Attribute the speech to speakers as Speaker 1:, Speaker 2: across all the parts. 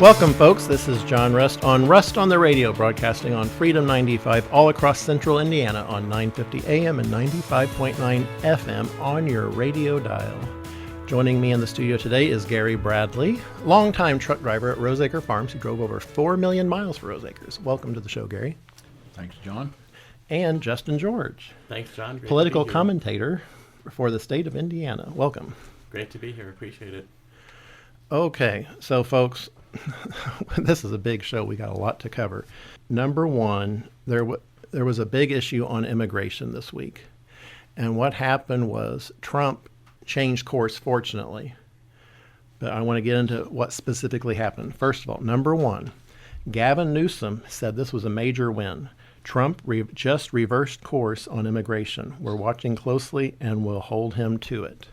Speaker 1: Welcome, folks. This is John Rust on the Radio, broadcasting on Freedom 95 all across central Indiana on 950 AM and 95.9 FM on your radio dial. Joining me in the studio today is Gary Bradley, longtime truck driver at Roseacre Farms, who drove over 4 million miles for Roseacres. Welcome to the show, Gary.
Speaker 2: Thanks, John.
Speaker 1: And Justin George.
Speaker 3: Thanks, John. Great
Speaker 1: political
Speaker 3: to be here.
Speaker 1: Commentator for the state of Indiana. Welcome.
Speaker 3: Great to be here. Appreciate it.
Speaker 1: Okay, so folks, this is a big show. We got a lot to cover. Number one, there was a big issue on immigration this week. And what happened was Trump changed course, fortunately. But I want to get into what specifically happened. First of all, number one, Gavin Newsom said this was a major win. Trump just reversed course on immigration. We're watching closely and we'll hold him to it.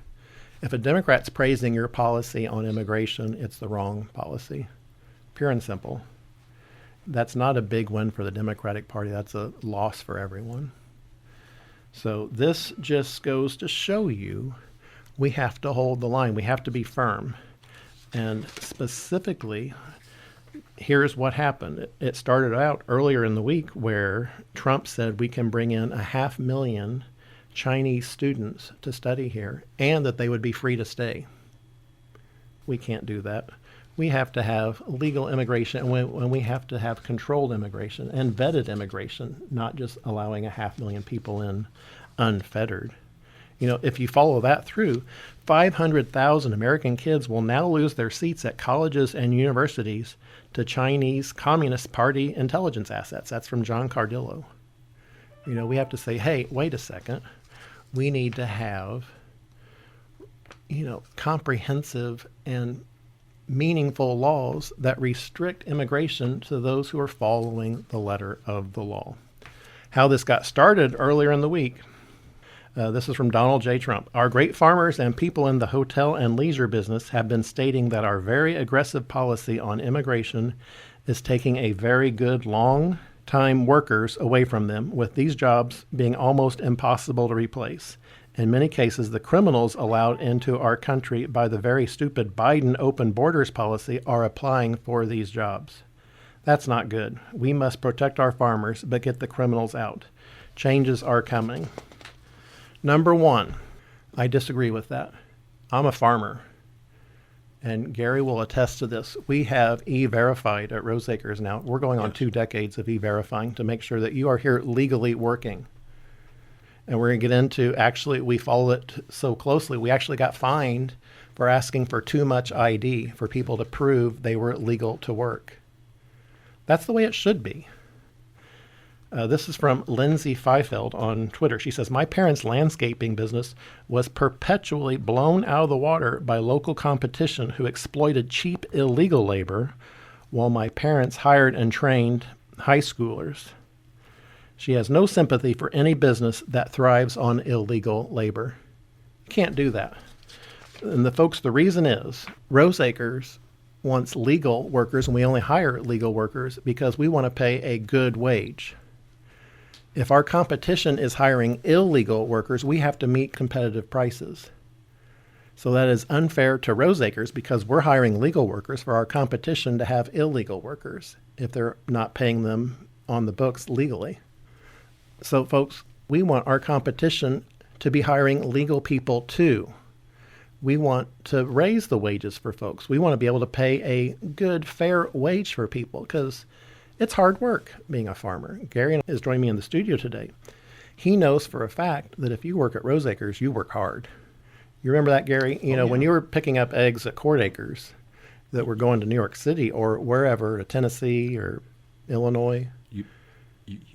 Speaker 1: If a Democrat's praising your policy on immigration, it's the wrong policy. Pure and simple. That's not a big win for the Democratic Party. That's a loss for everyone. So this just goes to show you we have to hold the line. We have to be firm. And specifically, here's what happened. It started out earlier in the week where Trump said we can bring in 500,000 Chinese students to study here and that they would be free to stay. We can't do that. We have to have legal immigration, and we have to have controlled immigration and vetted immigration, not just allowing 500,000 people in unfettered. You know, if you follow that through, 500,000 American kids will now lose their seats at colleges and universities to Chinese Communist Party intelligence assets. That's from John Cardillo. You know, we have to say, hey, wait a second. We need to have, comprehensive and meaningful laws that restrict immigration to those who are following the letter of the law. How this got started earlier in the week. This is from Donald J. Trump. Our great farmers and people in the hotel and leisure business have been stating that our very aggressive policy on immigration is taking a very good long-time workers away from them, with these jobs being almost impossible to replace. In many cases, the criminals allowed into our country by the very stupid Biden open borders policy are applying for these jobs. That's not good. We must protect our farmers, but get the criminals out. Changes are coming. Number one, I disagree with that. I'm a farmer, and Gary will attest to this. We have E-Verified at Roseacres now. We're going on 2 decades of E-Verifying to make sure that you are here legally working. And we're going to get into, actually, we follow it so closely, we actually got fined for asking for too much ID for people to prove they were legal to work. That's the way it should be. This is from Lindsay Feifeld on Twitter. She says, my parents' landscaping business was perpetually blown out of the water by local competition who exploited cheap illegal labor while my parents hired and trained high schoolers. She has no sympathy for any business that thrives on illegal labor. You can't do that. And the reason is Roseacres wants legal workers, and we only hire legal workers because we want to pay a good wage. If our competition is hiring illegal workers, we have to meet competitive prices. So that is unfair to Roseacres because we're hiring legal workers for our competition to have illegal workers if they're not paying them on the books legally. So folks, we want our competition to be hiring legal people too. We want to raise the wages for folks. We want to be able to pay a good, fair wage for people because it's hard work being a farmer. Gary is joining me in the studio today. He knows for a fact that if you work at Roseacres, you work hard. You remember that, Gary? When you were picking up eggs at Court Acres that were going to New York City or wherever, to Tennessee or Illinois,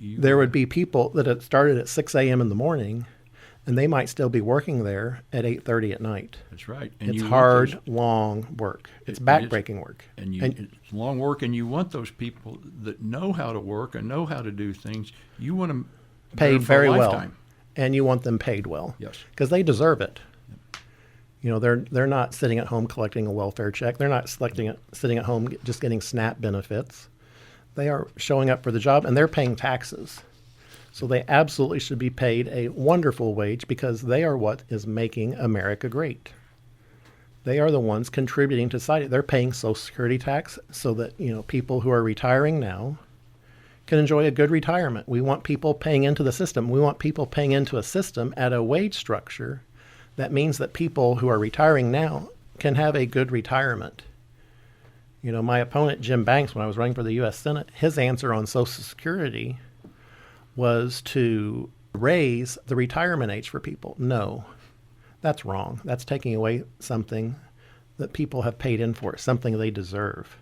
Speaker 1: there would be people that had started at 6 a.m. in the morning, and they might still be working there at 8:30 at night.
Speaker 2: That's right.
Speaker 1: And it's hard, long work. It's backbreaking work.
Speaker 2: And it's long work, and you want those people that know how to work and know how to do things. You want them
Speaker 1: paid very well, and you want them paid well.
Speaker 2: Yes,
Speaker 1: because they deserve it. They're not sitting at home collecting a welfare check. They're not sitting at home just getting SNAP benefits. They are showing up for the job, and they're paying taxes. So they absolutely should be paid a wonderful wage because they are what is making America great. They are the ones contributing to society. They're paying Social Security tax so that, people who are retiring now can enjoy a good retirement. We want people paying into the system. We want people paying into a system at a wage structure that means that people who are retiring now can have a good retirement. My opponent, Jim Banks, when I was running for the U.S. Senate, his answer on Social Security was to raise the retirement age for people. No, that's wrong. That's taking away something that people have paid in for, something they deserve.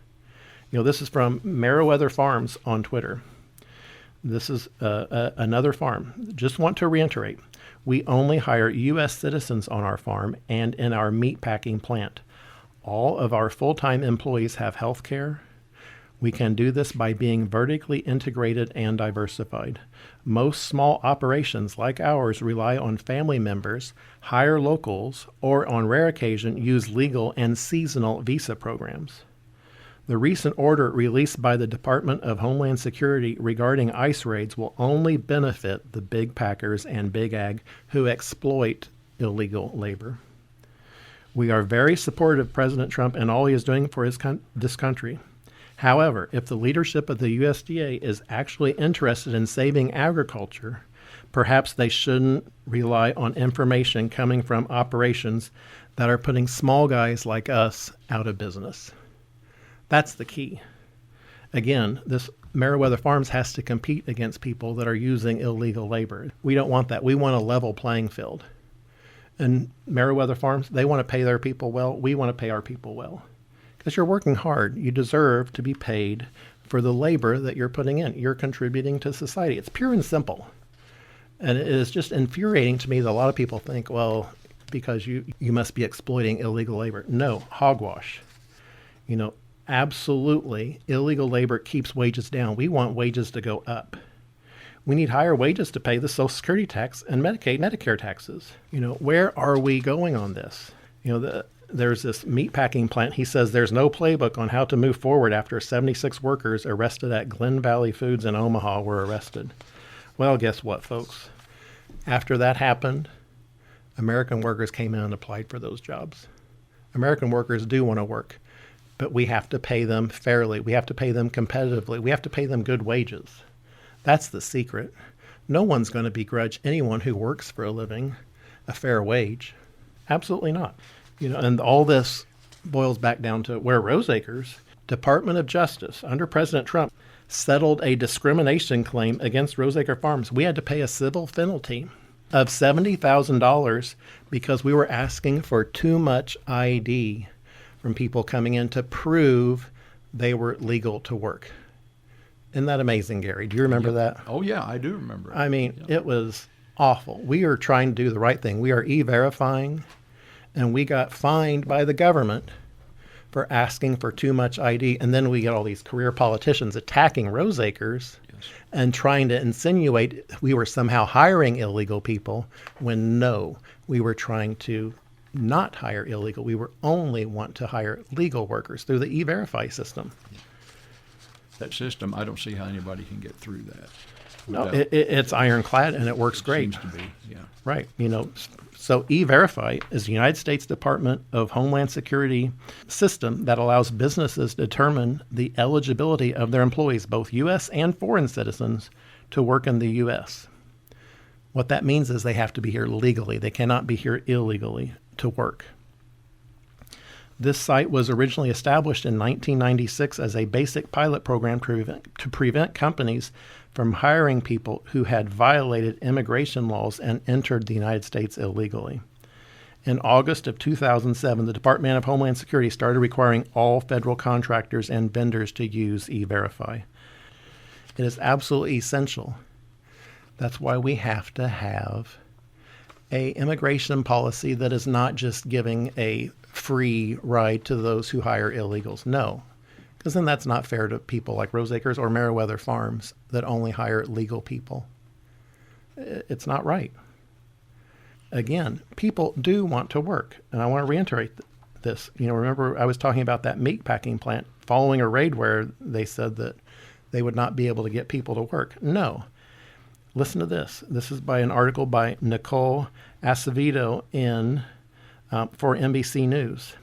Speaker 1: This is from Meriwether Farms on Twitter. This is another farm. Just want to reiterate, we only hire U.S. citizens on our farm and in our meat packing plant. All of our full-time employees have health care. We can do this by being vertically integrated and diversified. Most small operations like ours rely on family members, hire locals, or on rare occasion use legal and seasonal visa programs. The recent order released by the Department of Homeland Security regarding ICE raids will only benefit the big packers and big ag who exploit illegal labor. We are very supportive of President Trump and all he is doing for this country. However, if the leadership of the USDA is actually interested in saving agriculture, perhaps they shouldn't rely on information coming from operations that are putting small guys like us out of business. That's the key. Again, this Meriwether Farms has to compete against people that are using illegal labor. We don't want that. We want a level playing field. And Meriwether Farms, they want to pay their people well. We want to pay our people well. Because you're working hard. You deserve to be paid for the labor that you're putting in. You're contributing to society. It's pure and simple. And it is just infuriating to me that a lot of people think, well, because you must be exploiting illegal labor. No, hogwash. Absolutely, illegal labor keeps wages down. We want wages to go up. We need higher wages to pay the Social Security tax and Medicaid, Medicare taxes. Where are we going on this? There's this meatpacking plant. He says there's no playbook on how to move forward after 76 workers arrested at Glen Valley Foods in Omaha were arrested. Well, guess what, folks? After that happened, American workers came in and applied for those jobs. American workers do want to work, but we have to pay them fairly. We have to pay them competitively. We have to pay them good wages. That's the secret. No one's going to begrudge anyone who works for a living a fair wage. Absolutely not. And all this boils back down to where Roseacres, Department of Justice, under President Trump, settled a discrimination claim against Roseacre Farms. We had to pay a civil penalty of $70,000 because we were asking for too much ID from people coming in to prove they were legal to work. Isn't that amazing, Gary? Do you remember that?
Speaker 2: Oh, yeah, I do remember.
Speaker 1: I mean, It was awful. We are trying to do the right thing. We are e-verifying, and we got fined by the government for asking for too much ID. And then we get all these career politicians attacking Roseacres and trying to insinuate we were somehow hiring illegal people when no, we were trying to not hire illegal. We were only want to hire legal workers through the e-verify system.
Speaker 2: That system, I don't see how anybody can get through that.
Speaker 1: No, it's ironclad and it works great.
Speaker 2: Seems to be, yeah.
Speaker 1: Right. So E-Verify is the United States Department of Homeland Security system that allows businesses to determine the eligibility of their employees, both U.S. and foreign citizens, to work in the U.S. What that means is they have to be here legally. They cannot be here illegally to work. This site was originally established in 1996 as a basic pilot program to prevent companies from hiring people who had violated immigration laws and entered the United States illegally. In August of 2007, the Department of Homeland Security started requiring all federal contractors and vendors to use E-Verify. It is absolutely essential. That's why we have to have an immigration policy that is not just giving a free ride to those who hire illegals. No, because then that's not fair to people like Roseacres or Meriwether Farms that only hire legal people. It's not right. Again, people do want to work, and I want to reiterate this. Remember I was talking about that meat packing plant following a raid where they said that they would not be able to get people to work. No. Listen to this. This is by an article by Nicole Acevedo for NBC News.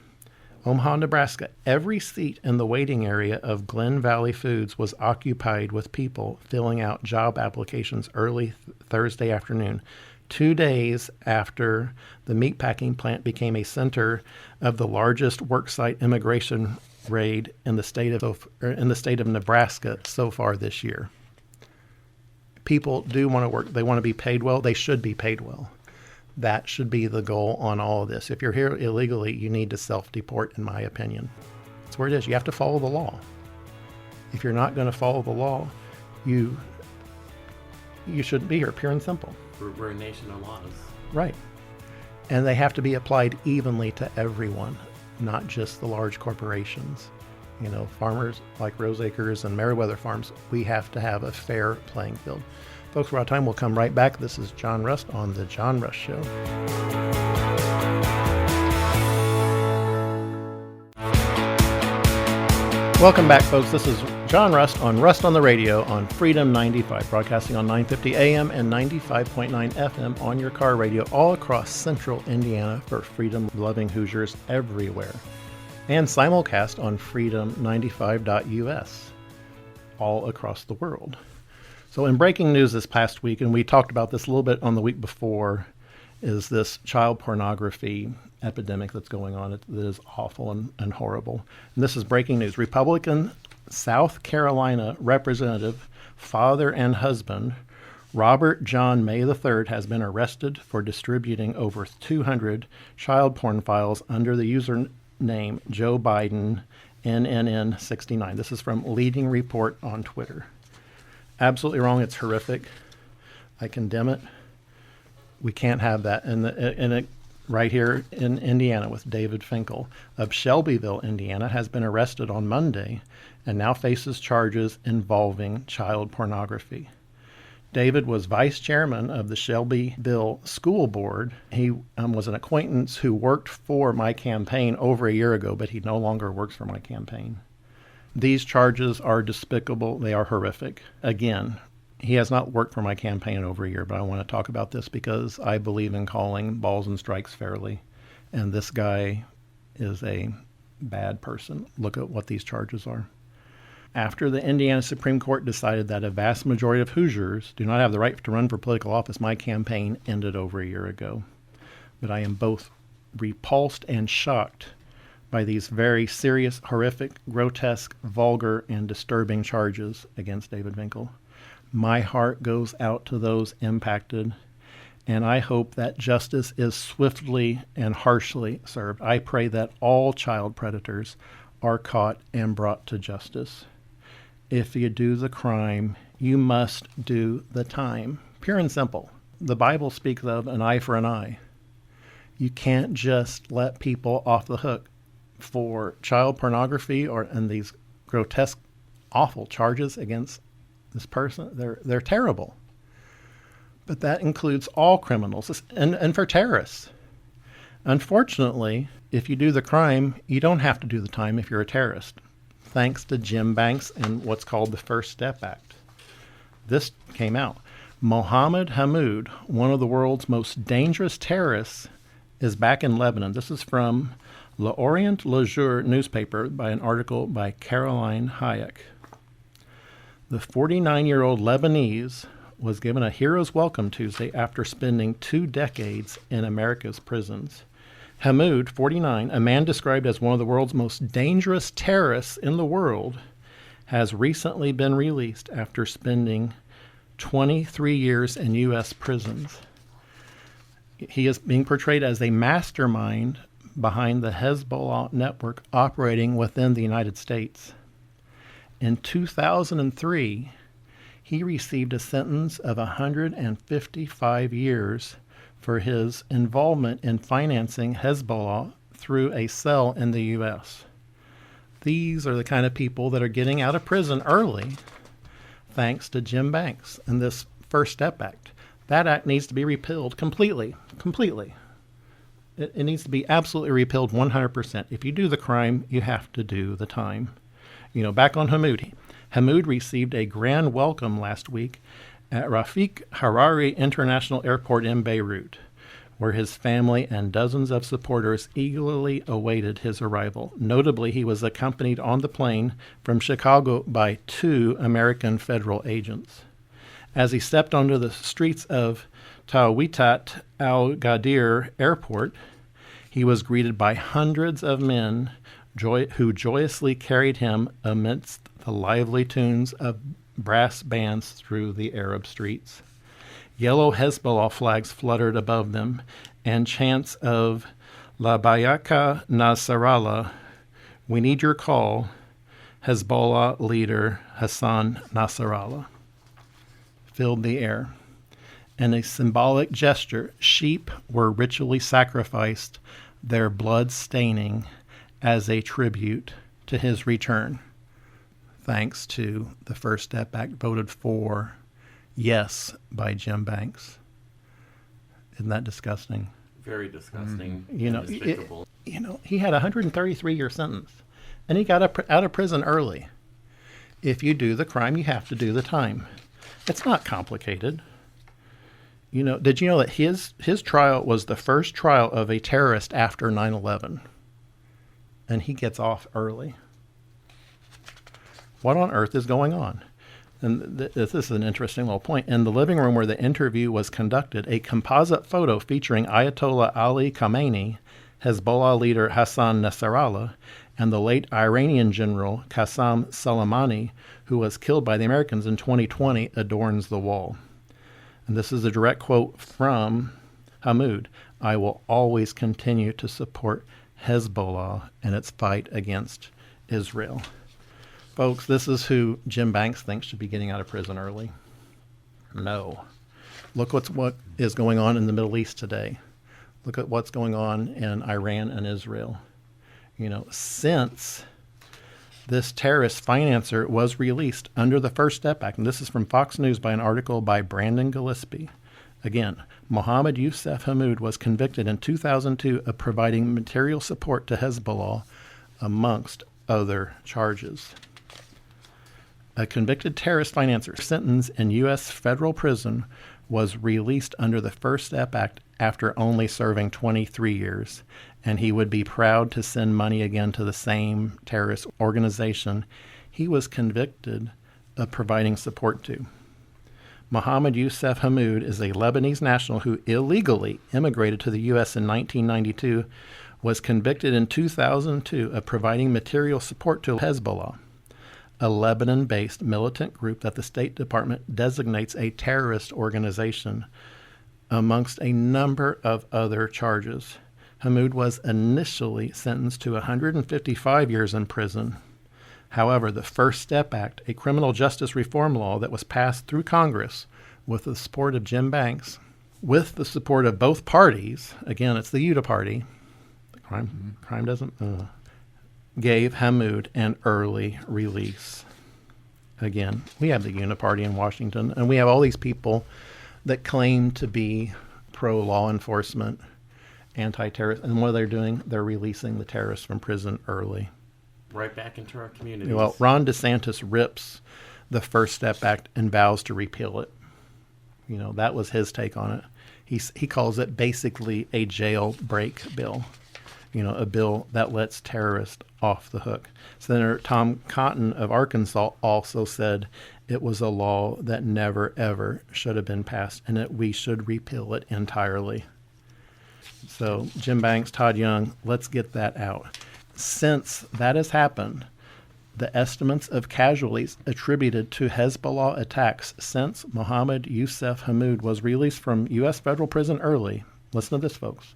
Speaker 1: Omaha, Nebraska, every seat in the waiting area of Glen Valley Foods was occupied with people filling out job applications early Thursday afternoon, 2 days after the meatpacking plant became a center of the largest worksite immigration raid in the state of Nebraska so far this year. People do want to work. They want to be paid well. They should be paid well. That should be the goal on all of this. If you're here illegally, you need to self-deport, in my opinion. That's where it is. You have to follow the law. If you're not going to follow the law, you shouldn't be here, pure and simple.
Speaker 3: We're a nation of laws.
Speaker 1: Right. And they have to be applied evenly to everyone, not just the large corporations. You know, farmers like Rose Acres and Meriwether Farms, we have to have a fair playing field. Folks, we're out of time. We'll come right back. This is John Rust on The John Rust Show. Welcome back, folks. This is John Rust on the Radio on Freedom 95, broadcasting on 950 AM and 95.9 FM on your car radio all across central Indiana for freedom-loving Hoosiers everywhere. And simulcast on freedom95.us all across the world. So in breaking news this past week, and we talked about this a little bit on the week before, is this child pornography epidemic that's going on. That is awful and horrible. And this is breaking news. Republican South Carolina Representative, father and husband, Robert John May III, has been arrested for distributing over 200 child porn files under the username Joe Biden NNN69. This is from Leading Report on Twitter. Absolutely wrong. It's horrific. I condemn it. We can't have that. And right here in Indiana with David Finkel of Shelbyville, Indiana, has been arrested on Monday and now faces charges involving child pornography. David was vice chairman of the Shelbyville School Board. He was an acquaintance who worked for my campaign over a year ago, but he no longer works for my campaign. These charges are despicable. They are horrific. Again, he has not worked for my campaign in over a year, but I want to talk about this because I believe in calling balls and strikes fairly. And this guy is a bad person. Look at what these charges are. After the Indiana Supreme Court decided that a vast majority of Hoosiers do not have the right to run for political office, my campaign ended over a year ago. But I am both repulsed and shocked by these very serious, horrific, grotesque, vulgar, and disturbing charges against David Finkel. My heart goes out to those impacted, and I hope that justice is swiftly and harshly served. I pray that all child predators are caught and brought to justice. If you do the crime, you must do the time. Pure and simple. The Bible speaks of an eye for an eye. You can't just let people off the hook for child pornography and these grotesque, awful charges against this person. They're terrible. But that includes all criminals and for terrorists. Unfortunately, if you do the crime, you don't have to do the time if you're a terrorist, thanks to Jim Banks and what's called the First Step Act. This came out. Mohamad Hammoud, one of the world's most dangerous terrorists, is back in Lebanon. This is from L'Orient Le Jour newspaper by an article by Caroline Hayek. The 49-year-old Lebanese was given a hero's welcome Tuesday after spending 2 decades in America's prisons. Hammoud, 49, a man described as one of the world's most dangerous terrorists in the world, has recently been released after spending 23 years in U.S. prisons. He is being portrayed as a mastermind behind the Hezbollah network operating within the United States. In 2003, he received a sentence of 155 years for his involvement in financing Hezbollah through a cell in the U.S. These are the kind of people that are getting out of prison early thanks to Jim Banks and this First Step Act. That act needs to be repealed completely. It needs to be absolutely repealed 100%. If you do the crime, you have to do the time. You know, back on Hammoud. Hammoud received a grand welcome last week at Rafik Hariri International Airport in Beirut, where his family and dozens of supporters eagerly awaited his arrival. Notably, he was accompanied on the plane from Chicago by 2 American federal agents. As he stepped onto the streets of Tawitat al-Gadir Airport, he was greeted by hundreds of men who joyously carried him amidst the lively tunes of brass bands through the Arab streets. Yellow Hezbollah flags fluttered above them, and chants of La Bayaka Nasrallah, we need your call, Hezbollah leader Hassan Nasrallah, filled the air. In a symbolic gesture, sheep were ritually sacrificed, their blood staining as a tribute to his return, thanks to the First Step Act voted for yes by Jim Banks. Isn't that disgusting?
Speaker 3: Very disgusting.
Speaker 1: You know,
Speaker 3: and despicable.
Speaker 1: He had a 133-year sentence, and he got out of prison early. If you do the crime, you have to do the time. It's not complicated. Did you know that his trial was the first trial of a terrorist after 9/11? And he gets off early. What on earth is going on? And this is an interesting little point. In the living room where the interview was conducted, a composite photo featuring Ayatollah Ali Khamenei, Hezbollah leader Hassan Nasrallah, and the late Iranian general Qasem Soleimani, who was killed by the Americans in 2020, adorns the wall. And this is a direct quote from Hammoud. I will always continue to support Hezbollah in its fight against Israel. Folks, this is who Jim Banks thinks should be getting out of prison early. No. Look what is going on in the Middle East today. Look at what's going on in Iran and Israel. Since this terrorist financer was released under the First Step Act, and this is from Fox News by an article by Brandon Gillespie. Again, Mohamad Youssef Hammoud was convicted in 2002 of providing material support to Hezbollah, amongst other charges. A convicted terrorist financer sentenced in U.S. federal prison was released under the First Step Act after only serving 23 years, and he would be proud to send money again to the same terrorist organization he was convicted of providing support to. Mohamad Youssef Hammoud is a Lebanese national who illegally immigrated to the U.S. in 1992, was convicted in 2002 of providing material support to Hezbollah, a Lebanon-based militant group that the State Department designates a terrorist organization, amongst a number of other charges. Hammoud was initially sentenced to 155 years in prison. However, the First Step Act, a criminal justice reform law that was passed through Congress with the support of Jim Banks, with the support of both parties, again, it's the UTA party, crime doesn't, gave Hammoud an early release. Again, we have the Uniparty in Washington, and we have all these people that claim to be pro-law enforcement, anti-terrorist, and what they're doing, they're releasing the terrorists from prison early.
Speaker 3: Right back into our communities.
Speaker 1: Well, Ron DeSantis rips the First Step Act and vows to repeal it. That was his take on it. He calls it basically a jailbreak bill. A bill that lets terrorists off the hook. Senator Tom Cotton of Arkansas also said it was a law that never, ever should have been passed and that we should repeal it entirely. So, Jim Banks, Todd Young, let's get that out. Since that has happened, the estimates of casualties attributed to Hezbollah attacks since Mohamad Youssef Hammoud was released from U.S. federal prison early. Listen to this, folks.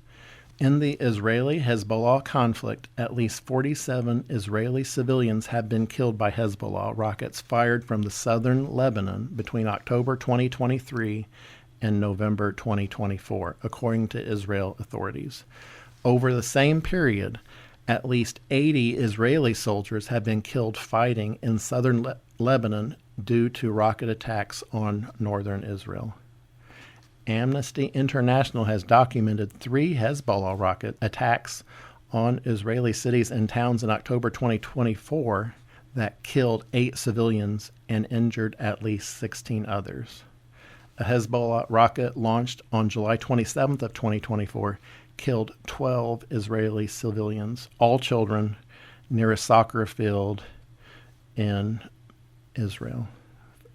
Speaker 1: In the Israeli-Hezbollah conflict, at least 47 Israeli civilians have been killed by Hezbollah rockets fired from the southern Lebanon between October 2023 and November 2024, according to Israel authorities. Over the same period, at least 80 Israeli soldiers have been killed fighting in southern Lebanon due to rocket attacks on northern Israel. Amnesty International has documented 3 Hezbollah rocket attacks on Israeli cities and towns in October 2024 that killed 8 civilians and injured at least 16 others. A Hezbollah rocket launched on July 27th of 2024 killed 12 Israeli civilians, all children, near a soccer field in Israel.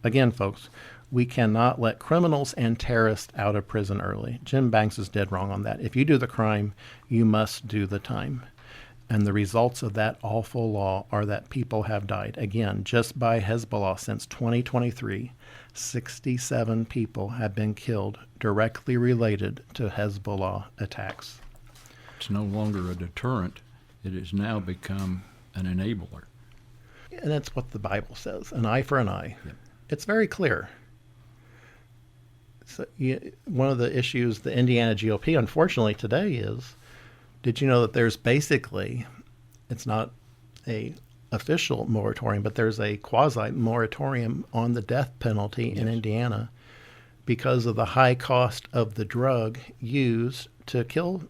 Speaker 1: Again, folks, we cannot let criminals and terrorists out of prison early. Jim Banks is dead wrong on that. If you do the crime, you must do the time. And the results of that awful law are that people have died. Again, just by Hezbollah since 2023, 67 people have been killed directly related to Hezbollah attacks.
Speaker 2: It's no longer a deterrent. It has now become an enabler.
Speaker 1: And that's what the Bible says, an eye for an eye.
Speaker 2: Yep.
Speaker 1: It's very clear. So, one of the issues the Indiana GOP, unfortunately, today is, did you know that there's basically, it's not a official moratorium, but there's a quasi-moratorium on the death penalty in Indiana because of the high cost of the drug used to kill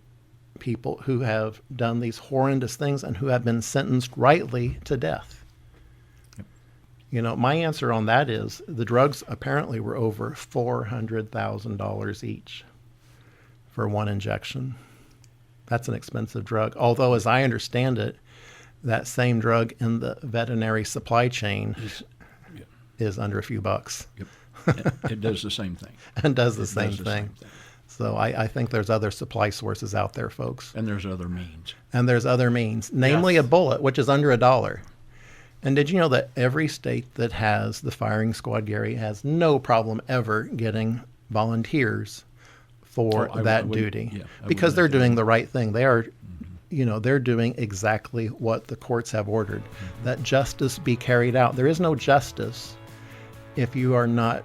Speaker 1: people who have done these horrendous things and who have been sentenced rightly to death.
Speaker 2: Yep.
Speaker 1: You know, my answer on that is the drugs apparently were over $400,000 each for one injection. That's an expensive drug. Although, as I understand it, that same drug in the veterinary supply chain is under a few bucks.
Speaker 2: Yep. It does the same thing.
Speaker 1: And does the same thing. So I think there's other supply sources out there, folks.
Speaker 2: And there's other means.
Speaker 1: And there's other means, namely
Speaker 3: Yes.
Speaker 1: a bullet, which is under $1. And did you know that every state that has the firing squad, Gary, has no problem ever getting volunteers for that duty?
Speaker 2: Yeah,
Speaker 1: because they're doing the right thing. They are, they're doing exactly what the courts have ordered, that justice be carried out. There is no justice if you are not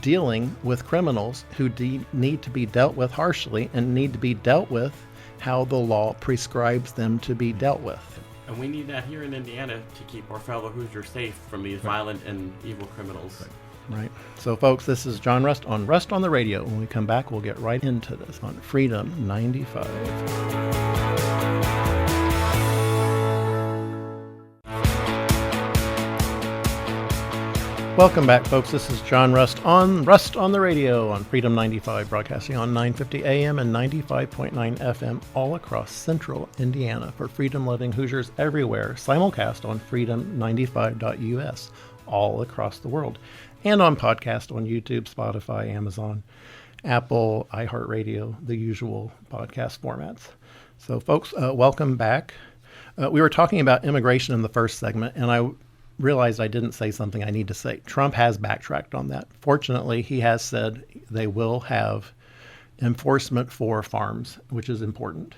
Speaker 1: dealing with criminals who need to be dealt with harshly and need to be dealt with how the law prescribes them to be dealt with.
Speaker 3: And we need that here in Indiana to keep our fellow Hoosiers safe from these violent and evil criminals.
Speaker 1: Right. So, folks, this is John Rust on the Radio. When we come back, we'll get right into this on Freedom 95. Welcome back, folks. This is John Rust on the Radio on Freedom 95, broadcasting on 950 AM and 95.9 FM all across central Indiana for freedom-loving Hoosiers everywhere, simulcast on freedom95.us all across the world, and on podcast on YouTube, Spotify, Amazon, Apple, iHeartRadio, the usual podcast formats. So, folks, welcome back. We were talking about immigration in the first segment, and I realized I didn't say something I need to say. Trump has backtracked on that. Fortunately, he has said they will have enforcement for farms, which is important.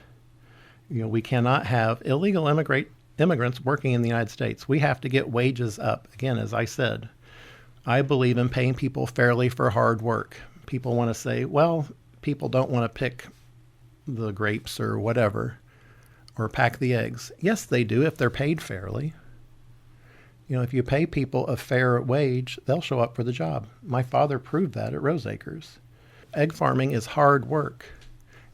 Speaker 1: We cannot have illegal immigrants working in the United States. We have to get wages up. Again, as I said, I believe in paying people fairly for hard work. People want to say, well, people don't want to pick the grapes or whatever, or pack the eggs. Yes, they do if they're paid fairly. If you pay people a fair wage, they'll show up for the job. My father proved that at Rose Acres. Egg farming is hard work.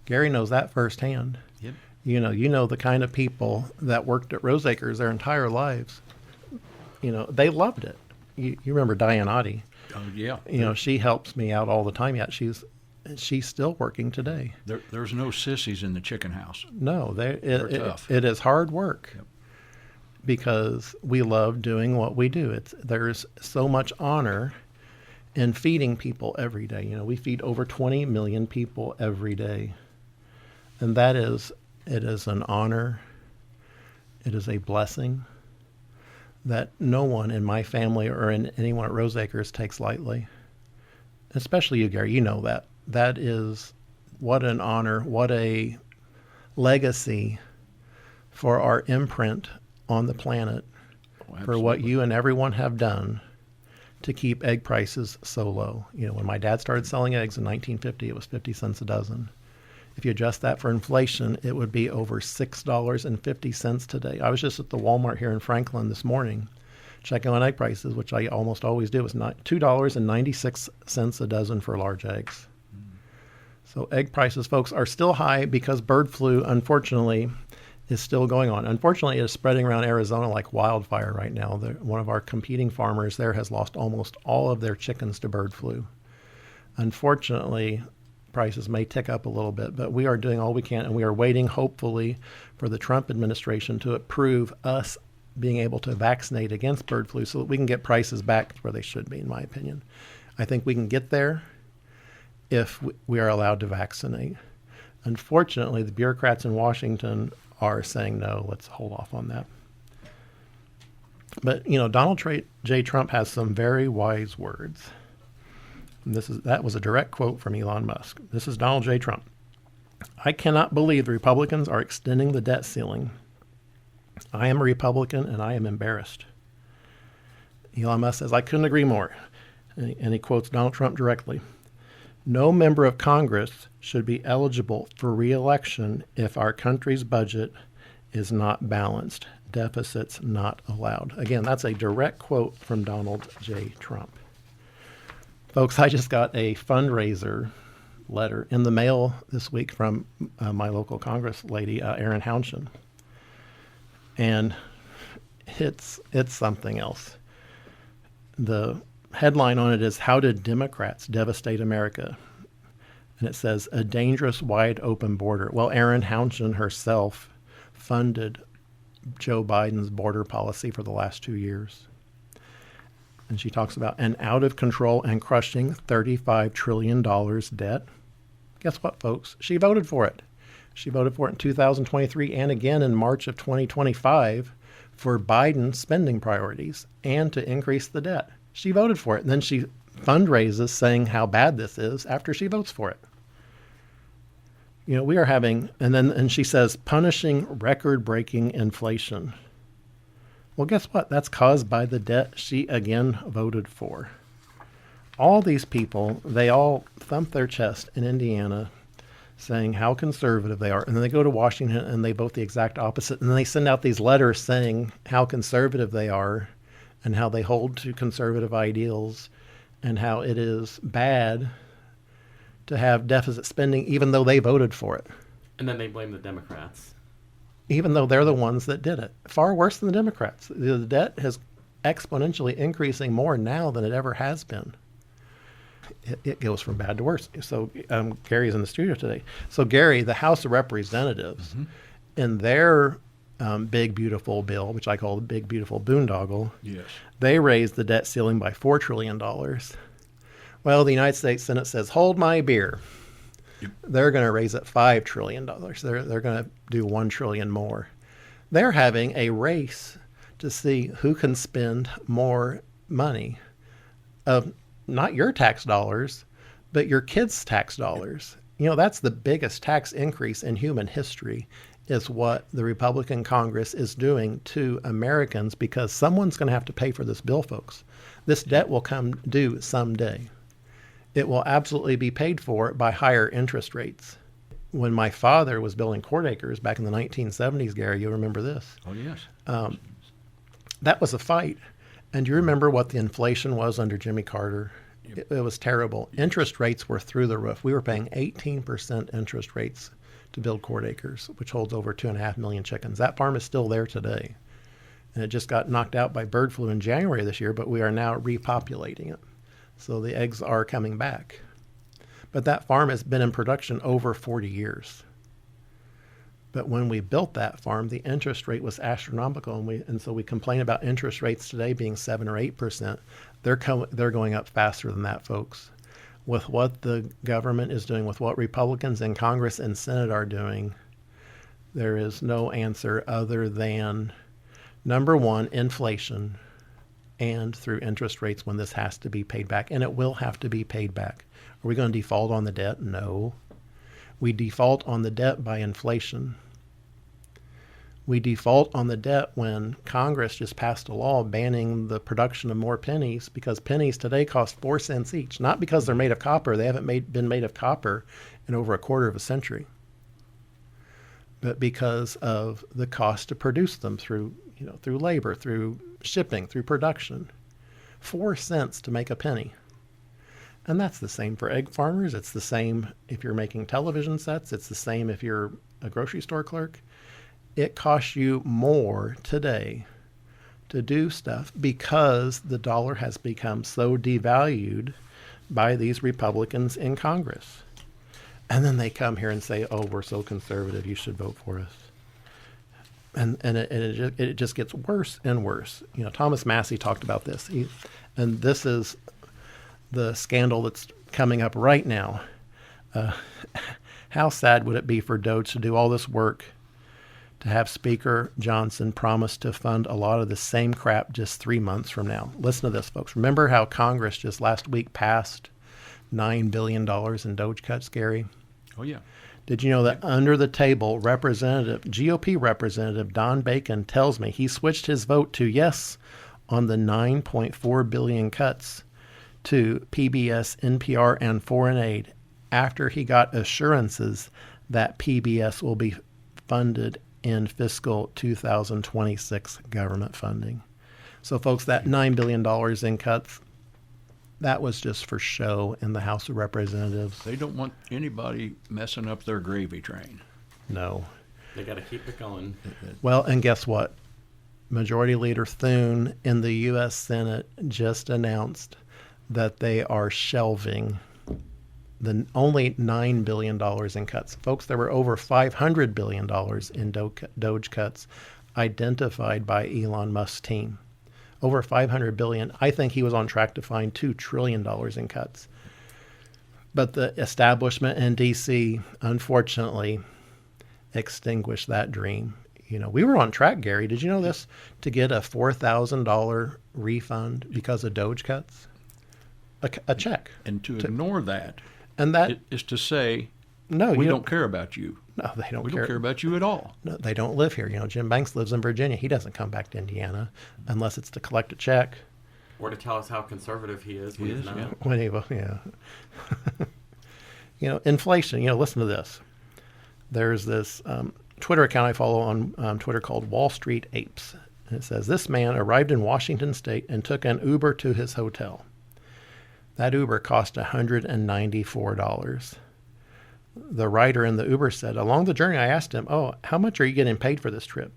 Speaker 1: Gary knows that firsthand.
Speaker 2: Yep.
Speaker 1: You know the kind of people that worked at Rose Acres their entire lives. They loved it. You remember Diane Oddie?
Speaker 2: Oh, yeah.
Speaker 1: She helps me out all the time. Yet she's still working today.
Speaker 2: There's no sissies in the chicken house.
Speaker 1: No,
Speaker 2: They're tough.
Speaker 1: It is hard work.
Speaker 2: Yep.
Speaker 1: Because we love doing what we do. There's so much honor in feeding people every day. We feed over 20 million people every day. And it is an honor. It is a blessing that no one in my family or in anyone at Rose Acres takes lightly. Especially you, Gary. You know that. That is what an honor, what a legacy for our imprint on the planet for what you and everyone have done to keep egg prices so low. When my dad started selling eggs in 1950, it was 50 cents a dozen. If you adjust that for inflation, it would be over $6.50 today. I was just at the Walmart here in Franklin this morning checking on egg prices, which I almost always do. It's $2.96 a dozen for large eggs. So egg prices, folks, are still high because bird flu, unfortunately, is still going on. Unfortunately, it is spreading around Arizona like wildfire right now. One of our competing farmers there has lost almost all of their chickens to bird flu. Unfortunately, prices may tick up a little bit, but we are doing all we can, and we are waiting, hopefully, for the Trump administration to approve us being able to vaccinate against bird flu so that we can get prices back where they should be, in my opinion. I think we can get there if we are allowed to vaccinate. Unfortunately, the bureaucrats in Washington are saying, no, let's hold off on that. But, Donald J. Trump has some very wise words. And that was a direct quote from Elon Musk. This is Donald J. Trump. I cannot believe the Republicans are extending the debt ceiling. I am a Republican and I am embarrassed. Elon Musk says, I couldn't agree more. And he quotes Donald Trump directly. No member of Congress should be eligible for re-election if our country's budget is not balanced. Deficits not allowed. Again, that's a direct quote from Donald J. Trump. Folks, I just got a fundraiser letter in the mail this week from my local Congress lady, Erin Hounshin. And it's something else. The headline on it is, How Did Democrats Devastate America? And it says, a dangerous wide open border. Well, Erin Hounshin herself funded Joe Biden's border policy for the last 2 years. And she talks about an out of control and crushing $35 trillion debt. Guess what, folks? She voted for it. She voted for it in 2023 and again in March of 2025 for Biden's spending priorities and to increase the debt. She voted for it. And then she fundraises saying how bad this is after she votes for it. We are having, and she says, punishing record-breaking inflation. Well, guess what? That's caused by the debt she again voted for. All these people, they all thump their chest in Indiana saying how conservative they are. And then they go to Washington and they vote the exact opposite. And then they send out these letters saying how conservative they are and how they hold to conservative ideals and how it is bad to have deficit spending, even though they voted for it.
Speaker 3: And then they blame the Democrats.
Speaker 1: Even though they're the ones that did it. Far worse than the Democrats. The debt is exponentially increasing more now than it ever has been. It goes from bad to worse. So Gary's in the studio today. So Gary, the House of Representatives, in their big, beautiful bill, which I call the big, beautiful boondoggle,
Speaker 2: Yes.
Speaker 1: they raised the debt ceiling by $4 trillion. Well, the United States Senate says, hold my beer.
Speaker 2: Yep.
Speaker 1: They're going to raise it $5 trillion. They're going to do $1 trillion more. They're having a race to see who can spend more money of not your tax dollars, but your kids' tax dollars. That's the biggest tax increase in human history, is what the Republican Congress is doing to Americans, because someone's going to have to pay for this bill, folks. This debt will come due someday. It will absolutely be paid for by higher interest rates. When my father was building court acres back in the 1970s, Gary, you remember this?
Speaker 2: Oh, yes.
Speaker 1: That was a fight. And you remember what the inflation was under Jimmy Carter?
Speaker 2: Yep.
Speaker 1: It was terrible. Interest rates were through the roof. We were paying 18% interest rates to build court acres, which holds over 2.5 million chickens. That farm is still there today. And it just got knocked out by bird flu in January this year, but we are now repopulating it. So the eggs are coming back. But that farm has been in production over 40 years. But when we built that farm, the interest rate was astronomical, and so we complain about interest rates today being 7 or 8%. They're going up faster than that, folks. With what the government is doing, with what Republicans in Congress and Senate are doing, there is no answer other than, number one, inflation, and through interest rates when this has to be paid back. And it will have to be paid back. Are we going to default on the debt? No. We default on the debt by inflation. We default on the debt when Congress just passed a law banning the production of more pennies, because pennies today cost 4 cents each. Not because they're made of copper. They haven't been made of copper in over a quarter of a century. But because of the cost to produce them through labor, through shipping, through production. 4 cents to make a penny. And that's the same for egg farmers. It's the same if you're making television sets. It's the same if you're a grocery store clerk. It costs you more today to do stuff because the dollar has become so devalued by these Republicans in Congress. And then they come here and say, oh, we're so conservative, you should vote for us. And it just gets worse and worse. You know, Thomas Massey talked about this. And this is the scandal that's coming up right now. How sad would it be for Doge to do all this work to have Speaker Johnson promise to fund a lot of the same crap just 3 months from now? Listen to this, folks. Remember how Congress just last week passed $9 billion in Doge cuts, Gary?
Speaker 2: Oh, yeah.
Speaker 1: Did you know that under the table, GOP Representative Don Bacon tells me he switched his vote to yes on the $9.4 billion cuts to PBS, NPR, and foreign aid after he got assurances that PBS will be funded in fiscal 2026 government funding. So, folks, that $9 billion in cuts, that was just for show in the House of Representatives.
Speaker 2: They don't want anybody messing up their gravy train.
Speaker 1: No.
Speaker 3: They got to keep it going.
Speaker 1: Well, and guess what? Majority Leader Thune in the U.S. Senate just announced that they are shelving the only $9 billion in cuts. Folks, there were over $500 billion in Doge cuts identified by Elon Musk's team. Over $500 billion. I think he was on track to find $2 trillion in cuts. But the establishment in D.C., unfortunately, extinguished that dream. You know, we were on track, Gary. Did you know this? To get a $4,000 refund because of Doge cuts? A check.
Speaker 2: And to ignore that,
Speaker 1: and that
Speaker 2: is to say,
Speaker 1: no,
Speaker 2: we don't care about you.
Speaker 1: No, they don't
Speaker 2: We
Speaker 1: care.
Speaker 2: don't care about you at all.
Speaker 1: No, they don't live here. You know, Jim Banks lives in Virginia. He doesn't come back to Indiana unless it's to collect a check.
Speaker 3: Or to tell us how conservative he is. When he's not.
Speaker 2: Yeah.
Speaker 1: When he, yeah. You know, inflation. You know, listen to this. There's this Twitter account I follow on Twitter called Wall Street Apes. And it says, this man arrived in Washington State and took an Uber to his hotel. That Uber cost $194. The rider in the Uber said, along the journey, I asked him, oh, how much are you getting paid for this trip?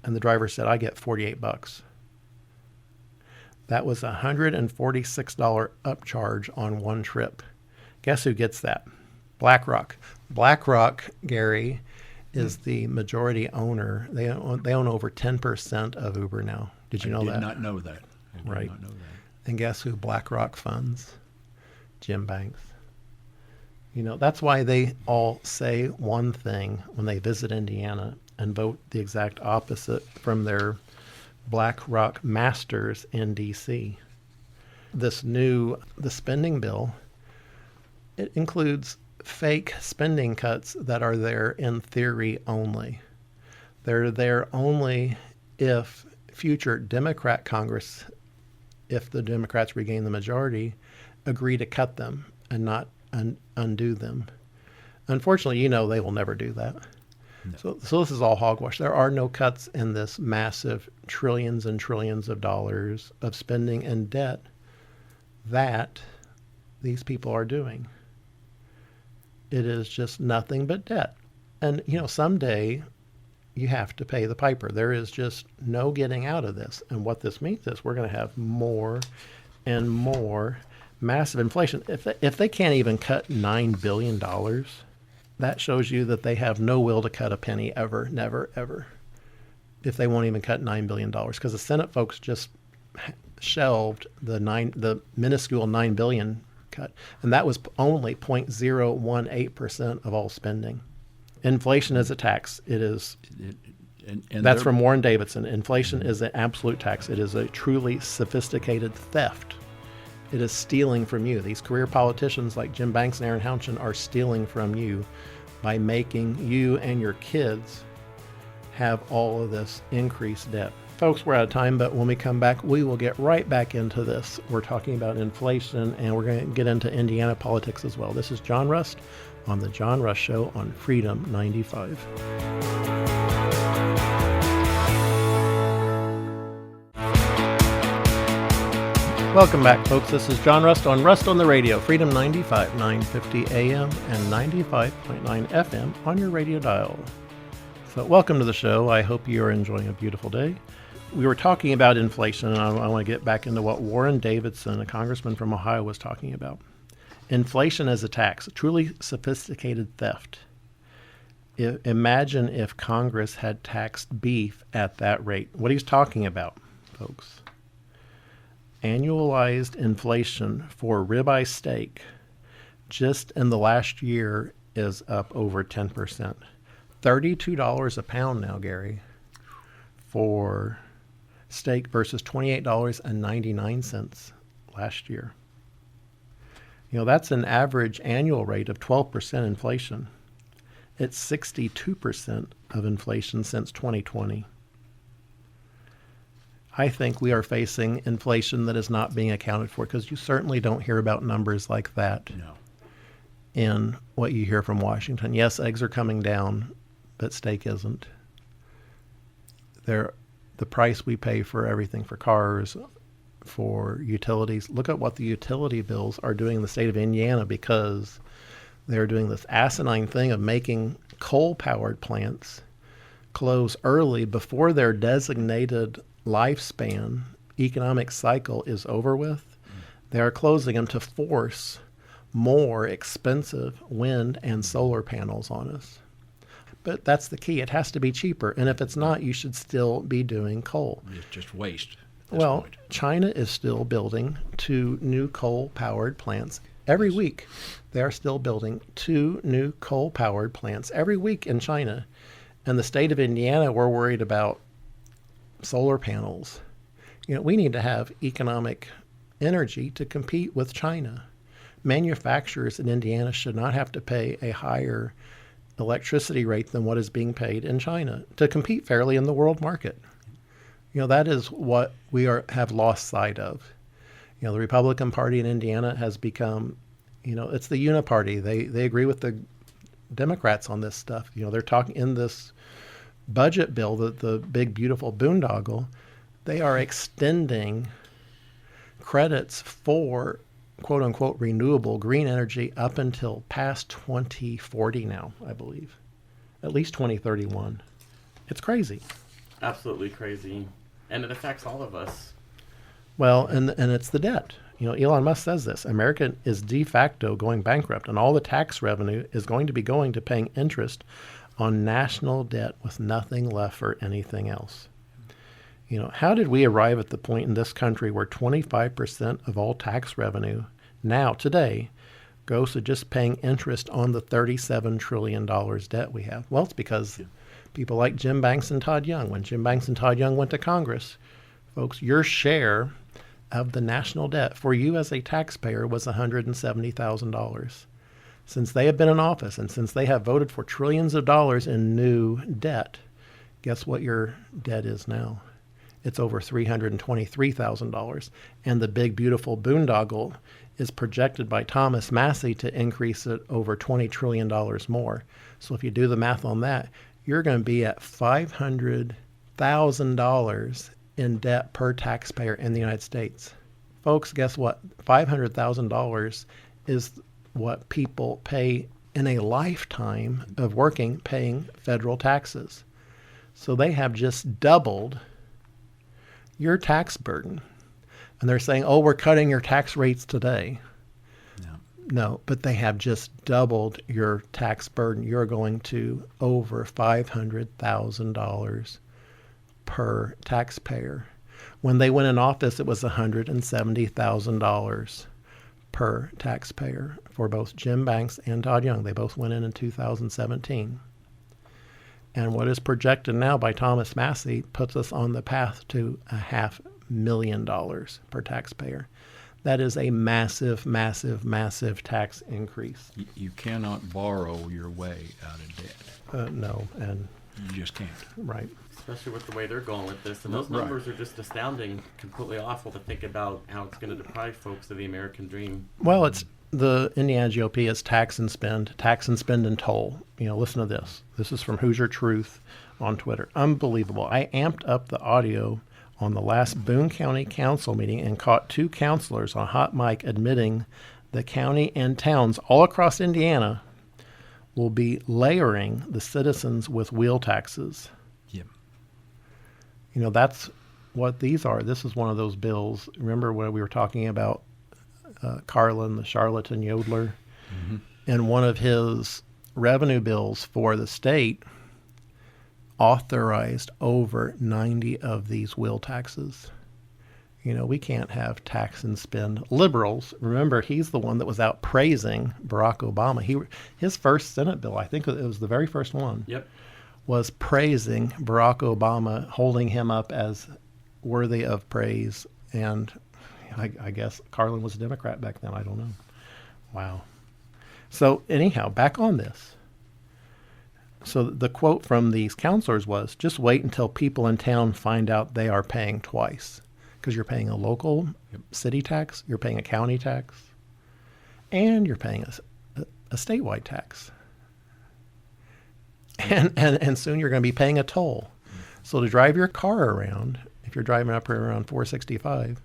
Speaker 1: And the driver said, I get $48. That was a $146 upcharge on one trip. Guess who gets that? BlackRock. BlackRock, Gary, is the majority owner. They own over 10% of Uber now. Did you know that?
Speaker 2: I did not know that.
Speaker 1: Right.
Speaker 2: Not know that.
Speaker 1: And guess who BlackRock funds? Jim Banks. You know, that's why they all say one thing when they visit Indiana and vote the exact opposite from their BlackRock masters in D.C. The spending bill, it includes fake spending cuts that are there in theory only. They're there only if future Democrat Congress, if the Democrats regain the majority, agree to cut them and not undo them. Unfortunately, you know they will never do that. No. So this is all hogwash. There are no cuts in this massive trillions and trillions of dollars of spending and debt that these people are doing. It is just nothing but debt. And, you know, someday you have to pay the piper. There is just no getting out of this. And what this means is we're going to have more and more massive inflation. If they can't even cut $9 billion, that shows you that they have no will to cut a penny ever, never, ever. If they won't even cut $9 billion, because the Senate folks just shelved the minuscule $9 billion cut, and that was only 0.018% of all spending. Inflation is a tax. It is. And that's from Warren Davidson. Inflation is an absolute tax. It is a truly sophisticated theft. It is stealing from you. These career politicians like Jim Banks and Aaron Houchin are stealing from you by making you and your kids have all of this increased debt. Folks, we're out of time, but when we come back, we will get right back into this. We're talking about inflation, and we're going to get into Indiana politics as well. This is John Rust on The John Rust Show on Freedom 95. Welcome back, folks. This is John Rust on Rust on the Radio, Freedom 95, 950 AM and 95.9 FM on your radio dial. So welcome to the show. I hope you are enjoying a beautiful day. We were talking about inflation, and I want to get back into what Warren Davidson, a congressman from Ohio, was talking about. inflation as a tax, truly sophisticated theft. Imagine if Congress had taxed beef at that rate. What he's talking about, folks. Annualized inflation for ribeye steak just in the last year is up over 10%. $32 a pound now, Gary, for steak versus $28.99 last year. That's an average annual rate of 12% inflation. It's 62% of inflation since 2020. I think we are facing inflation that is not being accounted for, because you certainly don't hear about numbers like that in what you hear from Washington. Yes, eggs are coming down, but steak isn't. The price we pay for everything, for cars, for utilities. Look at what the utility bills are doing in the state of Indiana, because they're doing this asinine thing of making coal-powered plants close early before their designated lifespan economic cycle is over with. They are closing them to force more expensive wind and solar panels on us. But that's the key. It has to be cheaper. And if it's not, you should still be doing coal.
Speaker 2: It's just waste.
Speaker 1: Well, China is still building 2 new coal-powered plants every week. They are still building 2 new coal-powered plants every week in China. And the state of Indiana, we're worried about solar panels. We need to have economic energy to compete with China. Manufacturers in Indiana should not have to pay a higher electricity rate than what is being paid in China to compete fairly in the world market. That is what we have lost sight of. The Republican Party in Indiana has become, it's the uniparty. They agree with the Democrats on this stuff. They're talking in this budget bill, the big, beautiful boondoggle. They are extending credits for quote unquote renewable green energy up until past 2040 now, I believe. At least 2031. It's crazy.
Speaker 3: Absolutely crazy. And it affects all of us.
Speaker 1: Well, and it's the debt. Elon Musk says this. America is de facto going bankrupt, and all the tax revenue is going to be going to paying interest on national debt with nothing left for anything else. How did we arrive at the point in this country where 25% of all tax revenue now, today, goes to just paying interest on the $37 trillion debt we have? Well, it's because people like Jim Banks and Todd Young. When Jim Banks and Todd Young went to Congress, folks, your share of the national debt for you as a taxpayer was $170,000. Since they have been in office and since they have voted for trillions of dollars in new debt, guess what your debt is now? It's over $323,000. And the big, beautiful boondoggle is projected by Thomas Massey to increase it over $20 trillion more. So if you do the math on that, you're going to be at $500,000 in debt per taxpayer in the United States. Folks, guess what? $500,000 is what people pay in a lifetime of working, paying federal taxes. So they have just doubled your tax burden. And they're saying, we're cutting your tax rates today. No, but they have just doubled your tax burden. You're going to over $500,000 per taxpayer. When they went in office, it was $170,000 per taxpayer for both Jim Banks and Todd Young. They both went in 2017. And what is projected now by Thomas Massey puts us on the path to $500,000 per taxpayer. That is a massive, massive, massive tax increase.
Speaker 2: You cannot borrow your way out of debt.
Speaker 1: No, and
Speaker 2: you just can't.
Speaker 1: Right.
Speaker 3: Especially with the way they're going with this. And those numbers are just astounding, completely awful to think about how it's going to deprive folks of the American dream.
Speaker 1: Well, it's the Indiana GOP is tax and spend and toll. Listen to this. This is from Hoosier Truth on Twitter. Unbelievable. I amped up the audio on the last Boone County Council meeting and caught 2 counselors on hot mic admitting the county and towns all across Indiana will be layering the citizens with wheel taxes.
Speaker 2: Yep.
Speaker 1: That's what these are. This is one of those bills. Remember when we were talking about Carlin, the charlatan yodeler. And one of his revenue bills for the state authorized over 90 of these will taxes. You know, we can't have tax and spend. Liberals, remember, he's the one that was out praising Barack Obama. His first Senate bill, I think it was the very first one, was praising Barack Obama, holding him up as worthy of praise. And I guess Carlin was a Democrat back then. I don't know. Wow. So anyhow, back on this. So the quote from these counselors was, just wait until people in town find out they are paying twice. Because you're paying a local city tax, you're paying a county tax, and you're paying a statewide tax. And soon you're going to be paying a toll. So to drive your car around, if you're driving up around 465,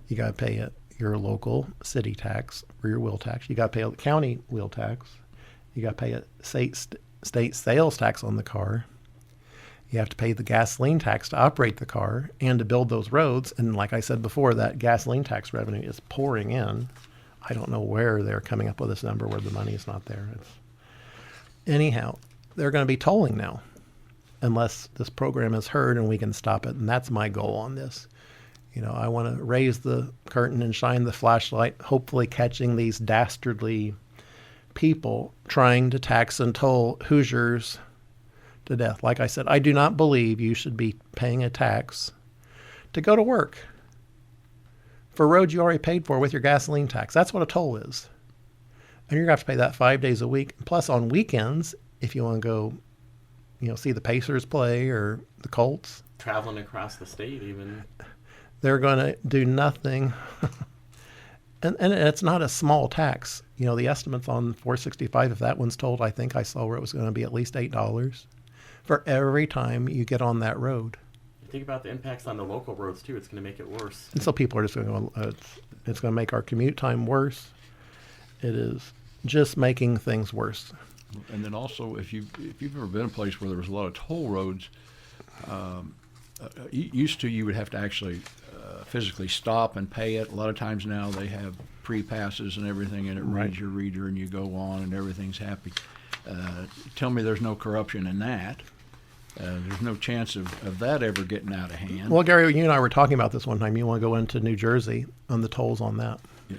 Speaker 1: you got to pay your local city tax or your wheel tax. You got to pay a county wheel tax. You got to pay a state sales tax on the car. You have to pay the gasoline tax to operate the car and to build those roads. And like I said before, that gasoline tax revenue is pouring in. I don't know where they're coming up with this number where the money is not there. Anyhow, they're going to be tolling now unless this program is heard and we can stop it. And that's my goal on this. You know, I want to raise the curtain and shine the flashlight, hopefully catching these dastardly people trying to tax and toll Hoosiers to death. Like I said, I do not believe you should be paying a tax to go to work for roads you already paid for with your gasoline tax. That's what a toll is. And you're going to have to pay that 5 days a week. Plus on weekends, if you want to go, you know, see the Pacers play or the Colts.
Speaker 3: Traveling across the state even.
Speaker 1: They're going to do nothing. And it's not a small tax. You know, the estimates on 465, if that one's told, I think I saw where it was going to be at least $8 for every time you get on that road.
Speaker 3: Think about the impacts on the local roads, too. It's going to make it worse.
Speaker 1: And so people are just going to go, it's going to make our commute time worse. It is just making things worse.
Speaker 2: And then also, if you've ever been a place where there was a lot of toll roads, used to you would have to actually physically stop and pay it. A lot of times now they have pre-passes and everything, and it reads your reader, and you go on, and everything's happy. Tell me there's no corruption in that. There's no chance of that ever getting out of hand.
Speaker 1: Well, Gary, you and I were talking about this one time. You want to go into New Jersey on the tolls on that.
Speaker 2: Yeah.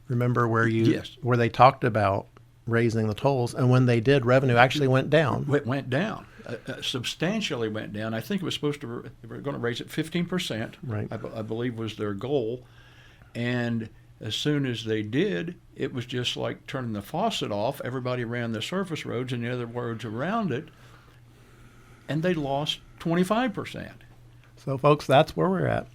Speaker 1: Remember where
Speaker 2: Yes.
Speaker 1: where they talked about raising the tolls, and when they did, revenue actually went down.
Speaker 2: It went down. Substantially went down. I think it was supposed to, they were going to raise it 15%.
Speaker 1: Right.
Speaker 2: I believe was their goal. And as soon as they did, it was just like turning the faucet off. Everybody ran the surface roads and the other roads around it, and they lost 25%.
Speaker 1: So, folks, that's where we're at.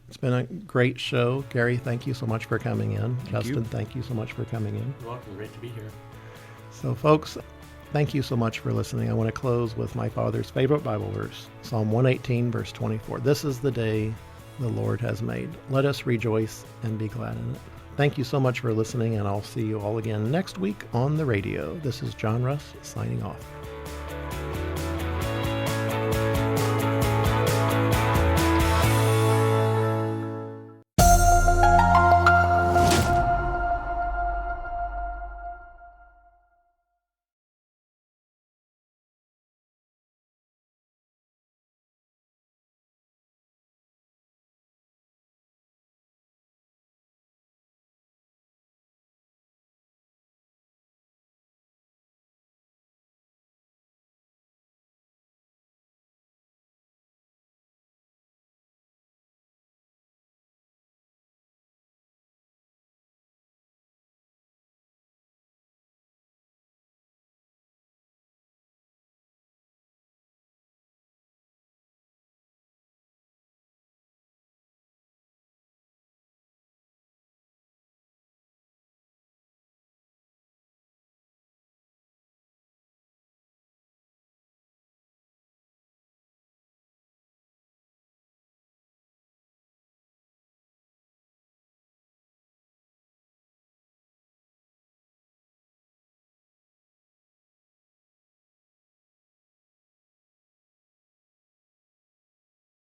Speaker 1: It's been a great show. Gary, thank you so much for coming in. Justin, thank you so much for coming in.
Speaker 3: You're welcome. Great to be here.
Speaker 1: So, folks, thank you so much for listening. I want to close with my father's favorite Bible verse, Psalm 118, verse 24. This is the day the Lord has made. Let us rejoice and be glad in it. Thank you so much for listening, and I'll see you all again next week on the radio. This is John Russ signing off.